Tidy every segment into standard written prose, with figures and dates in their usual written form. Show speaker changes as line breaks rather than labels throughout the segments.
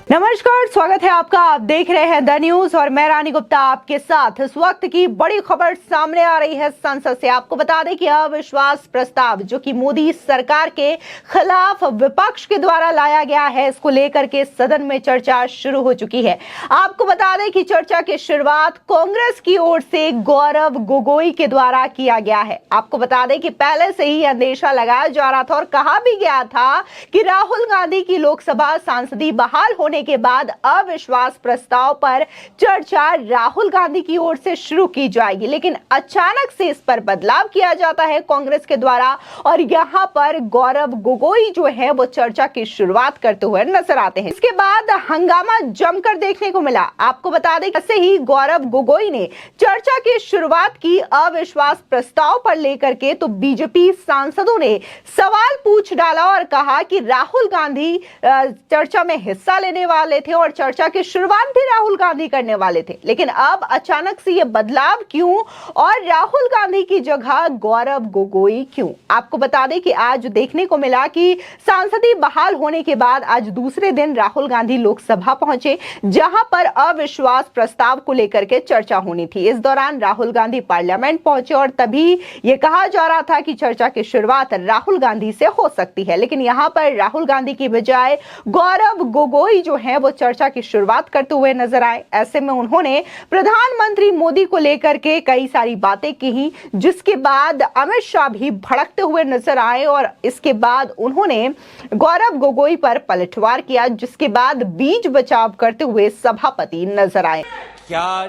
नमस्कार, स्वागत है आपका। आप देख रहे हैं द न्यूज और मैं रानी गुप्ता आपके साथ। इस वक्त की बड़ी खबर सामने आ रही है संसद से। आपको बता दें कि अविश्वास प्रस्ताव जो कि मोदी सरकार के खिलाफ विपक्ष के द्वारा लाया गया है, इसको लेकर के सदन में चर्चा शुरू हो चुकी है। आपको बता दें कि चर्चा की शुरुआत कांग्रेस की ओर से गौरव गोगोई के द्वारा किया गया है। आपको बता दें कि पहले से ही अंदेशा लगाया जा रहा था और कहा भी गया था कि राहुल गांधी की लोकसभा सांसदी बहाल होने के बाद अविश्वास प्रस्ताव पर चर्चा राहुल गांधी की ओर से शुरू की जाएगी, लेकिन अचानक से इस पर बदलाव किया जाता है कांग्रेस के द्वारा और यहां पर गौरव गोगोई जो है वो चर्चा की शुरुआत करते हुए नजर आते हैं। इसके बाद हंगामा जमकर देखने को मिला। आपको बता दें ऐसे ही गौरव गोगोई ने चर्चा की शुरुआत की अविश्वास प्रस्ताव पर लेकर के, तो बीजेपी सांसदों ने सवाल पूछ डाला और कहा कि राहुल गांधी चर्चा में हिस्सा लेने वाले थे और चर्चा की शुरुआत भी राहुल गांधी करने वाले थे, लेकिन अब अचानक से ये बदलाव क्यों और राहुल गांधी की जगह गौरव गोगोई क्यों? आपको बता दें कि आज देखने को मिला कि सांसदी बहाल होने के बाद आज दूसरे दिन राहुल गांधी लोकसभा पहुंचे, जहां पर अविश्वास प्रस्ताव को लेकर के चर्चा होनी थी। इस दौरान राहुल गांधी पार्लियामेंट पहुंचे और तभी यह कहा जा रहा था कि चर्चा की शुरुआत राहुल गांधी से हो सकती है, लेकिन यहां पर राहुल गांधी की बजाय गौरव गोगोई जो है वो चर्चा की शुरुआत करते हुए नजर आए। ऐसे में उन्होंने प्रधानमंत्री मोदी को लेकर के कई सारी बातें की, जिसके बाद अमित शाह भी भड़कते हुए नजर आए और इसके बाद उन्होंने गौरव गोगोई पर पलटवार किया, जिसके बाद बीच बचाव करते हुए सभापति नजर आए।
क्या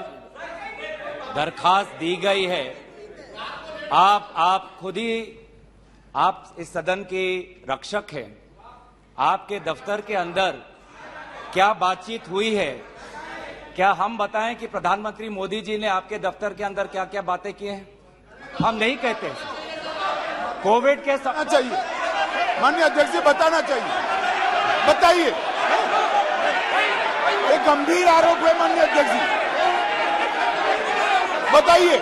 दरखास्त दी गई है? आप खुद ही आप इस सदन के रक्षक हैं। आपके दफ्तर के अंदर क्या बातचीत हुई है? क्या हम बताएं कि प्रधानमंत्री मोदी जी ने आपके दफ्तर के अंदर क्या क्या बातें की हैं? हम नहीं कहते। कोविड के
चाहिए माननीय अध्यक्ष जी, बताना चाहिए। बताइए, एक गंभीर आरोप है माननीय अध्यक्ष जी, बताइए।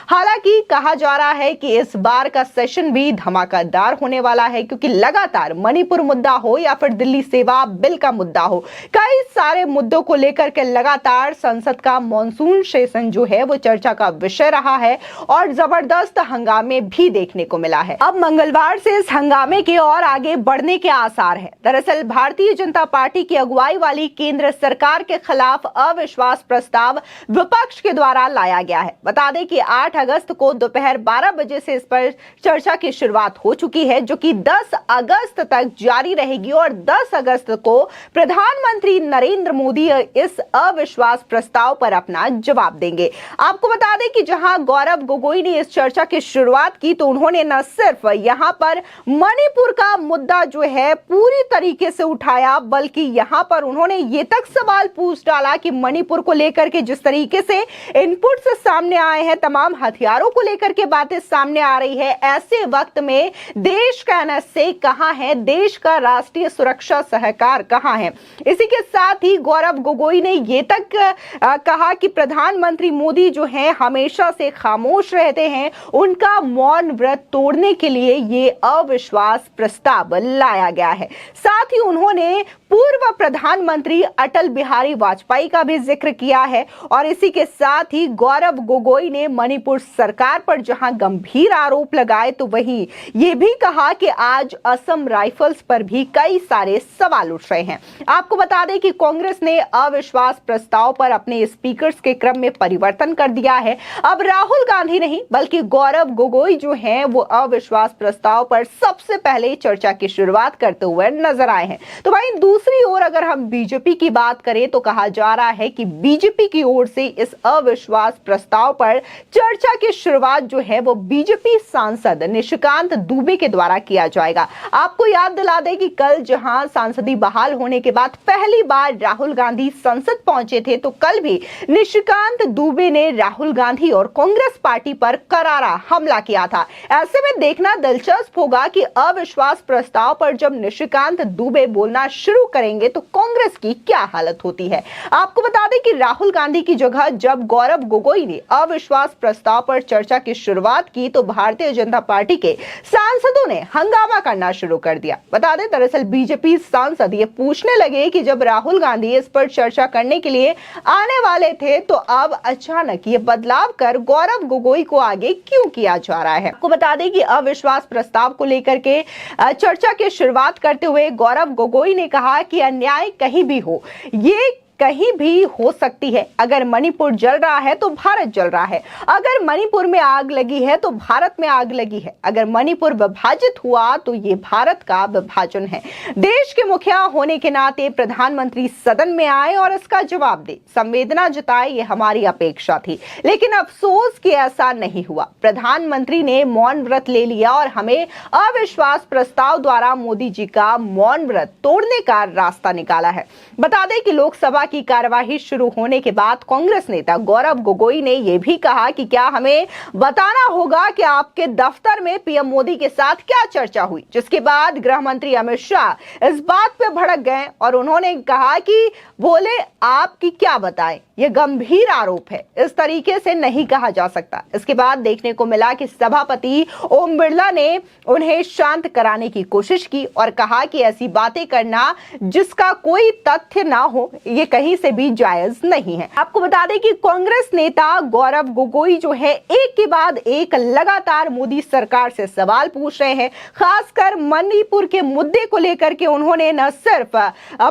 हालांकि कहा जा रहा है कि इस बार का सेशन भी धमाकेदार होने वाला है, क्योंकि लगातार मणिपुर मुद्दा हो या फिर दिल्ली सेवा बिल का मुद्दा हो, कई सारे मुद्दों को लेकर के लगातार संसद का मॉनसून सेशन जो है वो चर्चा का विषय रहा है और जबरदस्त हंगामे भी देखने को मिला है। अब मंगलवार से इस हंगामे के और आगे बढ़ने के आसार है। दरअसल भारतीय जनता पार्टी की अगुवाई वाली केंद्र सरकार के खिलाफ अविश्वास प्रस्ताव विपक्ष के द्वारा लाया गया है। बता दें कि 8 अगस्त को दोपहर 12 बजे से इस पर चर्चा की शुरुआत हो चुकी है, जो कि 10 अगस्त तक जारी रहेगी और 10 अगस्त को प्रधानमंत्री नरेंद्र मोदी इस अविश्वास प्रस्ताव पर अपना जवाब देंगे। आपको बता दें कि जहां गौरव गोगोई ने इस चर्चा की शुरुआत की, तो उन्होंने न सिर्फ यहां पर मणिपुर का मुद्दा जो है पूरी तरीके से उठाया, बल्कि यहां पर उन्होंने ये तक सवाल पूछ डाला कि मणिपुर को लेकर के जिस तरीके से इनपुट सामने आए हैं, तमाम हथियारों को लेकर के बातें सामने आ रही है, ऐसे वक्त में देश का एनएसए कहां है, देश का राष्ट्रीय सुरक्षा सहकार कहां है। इसी के साथ ही गौरव गोगोई ने यह तक कहा कि प्रधानमंत्री मोदी जो हैं हमेशा से खामोश रहते हैं, उनका मौन व्रत तोड़ने के लिए ये अविश्वास प्रस्ताव लाया गया है। साथ ही उन्होंने पूर्व प्रधानमंत्री अटल बिहारी वाजपेयी का भी जिक्र किया है और इसी के साथ ही गौरव गोगोई ने मणिपुर सरकार पर जहां गंभीर आरोप लगाए, तो वहीं ये भी कहा कि आज असम राइफल्स पर भी कई सारे सवाल उठ रहे हैं। आपको बता दें कि कांग्रेस ने अविश्वास प्रस्ताव पर अपने स्पीकर्स के क्रम में परिवर्तन कर दिया है। अब राहुल गांधी नहीं बल्कि गौरव गोगोई जो हैं वो अविश्वास प्रस्ताव पर सबसे पहले चर्चा की शुरुआत करते हुए नजर आए हैं। तो भाई दूसरी ओर अगर हम बीजेपी की बात करें, तो कहा जा रहा है कि बीजेपी की ओर से इस अविश्वास प्रस्ताव पर चर्चा की शुरुआत जो है वो बीजेपी सांसद निशिकांत दुबे के द्वारा किया जाएगा। आपको याद दिला दें कि कल जहां सांसदी बहाल होने के बाद पहली बार राहुल गांधी संसद पहुंचे थे, तो कल भी निशिकांत दुबे ने राहुल गांधी और कांग्रेस पार्टी पर करारा हमला किया था। ऐसे में देखना दिलचस्प होगा कि अविश्वास प्रस्ताव पर जब निशिकांत दुबे बोलना शुरू करेंगे तो कांग्रेस की क्या हालत होती है। आपको बता दें कि राहुल गांधी की जगह जब गौरव गोगोई ने अविश्वास प्रस्ताव प्रस्ताव पर चर्चा की शुरुआत की तो भारतीय जनता पार्टी के सांसदों ने हंगामा करना शुरू कर दिया। बता दें, दरअसल बीजेपी सांसद ये पूछने लगे कि जब राहुल गांधी इस पर चर्चा करने के लिए आने वाले थे तो अब अचानक ये बदलाव कर गौरव गोगोई को आगे क्यों किया जा रहा है। आपको बता दें कि अविश्वास प्रस्ताव को लेकर के चर्चा की शुरुआत करते हुए गौरव गोगोई ने कहा कि अन्याय कहीं भी हो, ये कहीं भी हो सकती है। अगर मणिपुर जल रहा है तो भारत जल रहा है, अगर मणिपुर में आग लगी है तो भारत में आग लगी है, अगर मणिपुर विभाजित हुआ तो ये भारत का विभाजन है। देश के मुखिया होने के नाते प्रधानमंत्री सदन में आए और इसका जवाब दे, संवेदना जताए, ये हमारी अपेक्षा थी। लेकिन अफसोस कि ऐसा नहीं हुआ। प्रधानमंत्री ने मौन व्रत ले लिया और हमें अविश्वास प्रस्ताव द्वारा मोदी जी का मौन व्रत तोड़ने का रास्ता निकाला है। बता दें कि लोकसभा की कार्यवाही शुरू होने के बाद कांग्रेस नेता गौरव गोगोई ने यह भी कहा कि क्या हमें बताना होगा कि आपके दफ्तर में पीएम मोदी के साथ क्या चर्चा हुई, जिसके बाद गृह मंत्री अमित शाह इस बात पे भड़क गए और उन्होंने कहा कि बोले आपकी क्या बताएं, यह गंभीर आरोप है, इस तरीके से नहीं कहा जा सकता। इसके बाद देखने को मिला कि सभापति ओम बिरला ने उन्हें शांत कराने की कोशिश की और कहा कि ऐसी बातें करना जिसका कोई तथ्य ना हो, ये कहीं से भी जायज नहीं है। आपको बता दें कि कांग्रेस नेता गौरव गोगोई जो है एक के बाद एक लगातार मोदी सरकार से सवाल पूछ रहे हैं। खासकर मणिपुर के मुद्दे को लेकर के उन्होंने न सिर्फ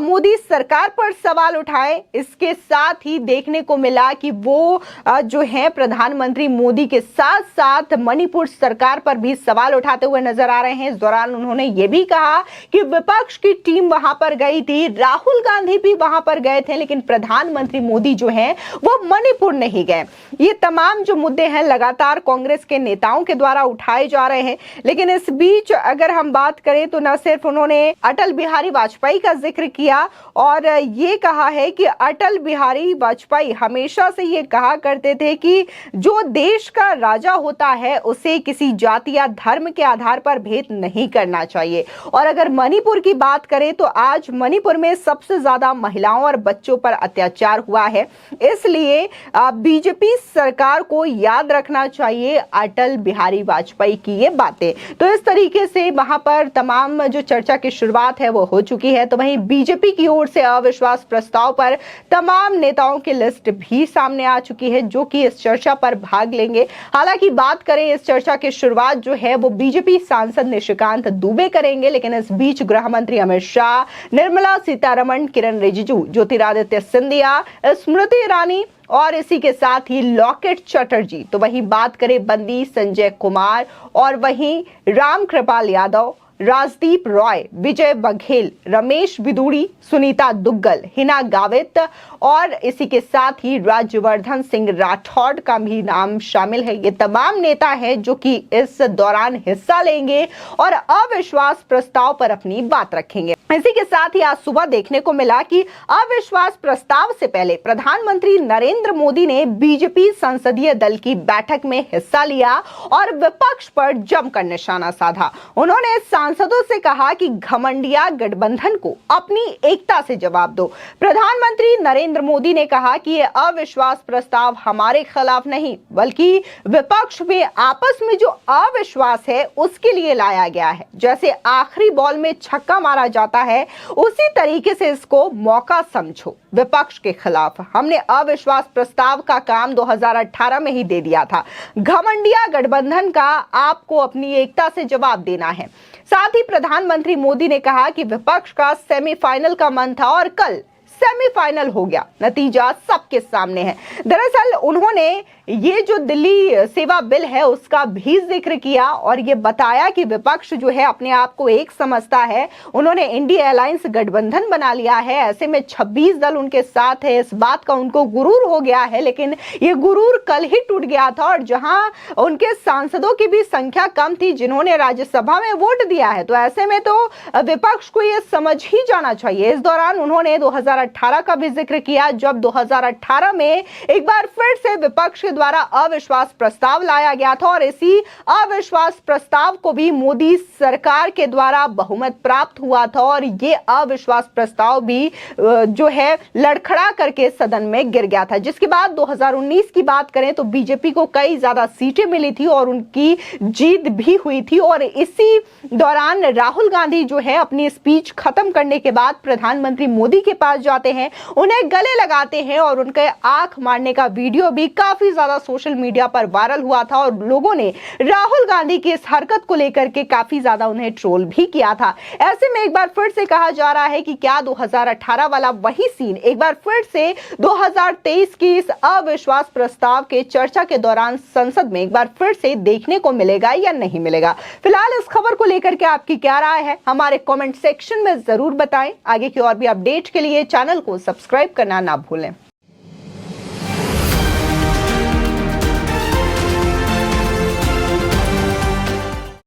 मोदी सरकार पर सवाल उठाए, इसके साथ ही देखने को मिला कि वो जो है प्रधानमंत्री मोदी के साथ साथ मणिपुर सरकार पर भी सवाल उठाते हुए नजर आ रहे हैं। इस दौरान उन्होंने ये भी कहा कि विपक्ष की टीम वहां पर गई थी, राहुल गांधी भी वहां पर गए थे, लेकिन प्रधानमंत्री मोदी जो हैं वो मणिपुर नहीं गए। ये तमाम जो मुद्दे हैं लगातार कांग्रेस के नेताओं के द्वारा उठाए जा रहे हैं। लेकिन इस बीच अगर हम बात करें तो न सिर्फ उन्होंने अटल बिहारी वाजपेयी का जिक्र किया और ये कहा है कि अटल बिहारी वाजपेयी हमेशा से ये कहा करते थे कि जो देश का राजा होता है उसे किसी जाति या धर्म के आधार पर भेद नहीं करना चाहिए। और अगर मणिपुर की बात करें तो आज मणिपुर में सबसे ज्यादा महिलाओं और बच्चों पर अत्याचार हुआ है, इसलिए बीजेपी सरकार को याद रखना चाहिए अटल बिहारी वाजपेयी की ये बातें। तो इस तरीके से वहां पर तमाम जो चर्चा की शुरुआत है वो हो चुकी है। तो वहीं बीजेपी की ओर से अविश्वास प्रस्ताव पर तमाम नेताओं की लिस्ट भी सामने आ चुकी है जो कि इस चर्चा पर भाग लेंगे। हालांकि बात करें इस चर्चा की शुरुआत जो है वो बीजेपी सांसद निशिकांत दुबे करेंगे, लेकिन इस बीच गृह मंत्री अमित शाह, निर्मला सीतारमण, किरण रिजिजू, ज्योतिरादित्य सिंधिया, स्मृति ईरानी और इसी के साथ ही लॉकेट चटर्जी। तो वहीं बात करें बंदी संजय कुमार और वहीं राम कृपाल यादव, राजदीप रॉय, विजय बघेल, रमेश बिदूड़ी, सुनीता दुग्गल, हिना गावित और इसी के साथ ही राज्यवर्धन सिंह राठौड़ का भी नाम शामिल है। ये तमाम नेता हैं जो कि इस दौरान हिस्सा लेंगे और अविश्वास प्रस्ताव पर अपनी बात रखेंगे। इसी के साथ ही आज सुबह देखने को मिला कि अविश्वास प्रस्ताव से पहले प्रधानमंत्री नरेंद्र मोदी ने बीजेपी संसदीय दल की बैठक में हिस्सा लिया और विपक्ष पर जमकर निशाना साधा। उन्होंने सांसदों से कहा कि घमंडिया गठबंधन को अपनी एकता से जवाब दो। प्रधानमंत्री नरेंद्र मोदी ने कहा कि यह अविश्वास प्रस्ताव हमारे खिलाफ नहीं बल्कि विपक्ष में आपस में जो अविश्वास है उसके लिए लाया गया है। जैसे आखिरी बॉल में छक्का मारा जाता है उसी तरीके से इसको मौका समझो। विपक्ष के खिलाफ हमने अविश्वास प्रस्ताव का काम 2018 में ही दे दिया था। घमंडिया गठबंधन का आपको अपनी एकता से जवाब देना है। साथ ही प्रधानमंत्री मोदी ने कहा कि विपक्ष का सेमीफाइनल का मन था और कल सेमीफाइनल हो गया, नतीजा सबके सामने है। दरअसल उन्होंने ये जो दिल्ली सेवा बिल है उसका भी जिक्र किया और ये बताया कि विपक्ष जो है अपने आप को एक समझता है। उन्होंने इंडिया अलायंस गठबंधन बना लिया है, ऐसे में 26 दल उनके साथ है, इस बात का उनको गुरूर हो गया है। लेकिन ये गुरूर कल ही टूट गया था और जहां उनके सांसदों की भी संख्या कम थी जिन्होंने राज्यसभा में वोट दिया है, तो ऐसे में तो विपक्ष को ये समझ ही जाना चाहिए। इस दौरान उन्होंने 2018 का भी जिक्र किया जब 2018 में एक बार फिर से विपक्ष के द्वारा अविश्वास प्रस्ताव लाया गया था और इसी अविश्वास प्रस्ताव को भी मोदी सरकार के द्वारा बहुमत प्राप्त हुआ था और ये अविश्वास प्रस्ताव भी जो है लड़खड़ा करके सदन में गिर गया था, जिसके बाद 2019 की बात करें तो बीजेपी को कई ज्यादा सीटें मिली थी और उनकी जीत भी हुई थी। और इसी दौरान राहुल गांधी जो है अपनी स्पीच खत्म करने के बाद प्रधानमंत्री मोदी के पास जाते हैं, उन्हें गले लगाते हैं और उनके आंख मारने का वीडियो भी काफी ज्यादा सोशल मीडिया पर वायरल हुआ था और लोगों ने राहुल गांधी की इस हरकत को लेकर के काफी ज्यादा उन्हें ट्रोल भी किया था। ऐसे में एक बार फिर से कहा जा रहा है कि क्या 2018 वाला वही सीन एक बार फिर से 2023 की इस अविश्वास प्रस्ताव के चर्चा के दौरान संसद में एक बार फिर से देखने को मिलेगा या नहीं मिलेगा। फिलहाल इस खबर को लेकर के आपकी क्या राय है हमारे कमेंट सेक्शन में जरूर बताएं। आगे की और भी अपडेट के लिए चैनल को सब्सक्राइब करना ना भूलें।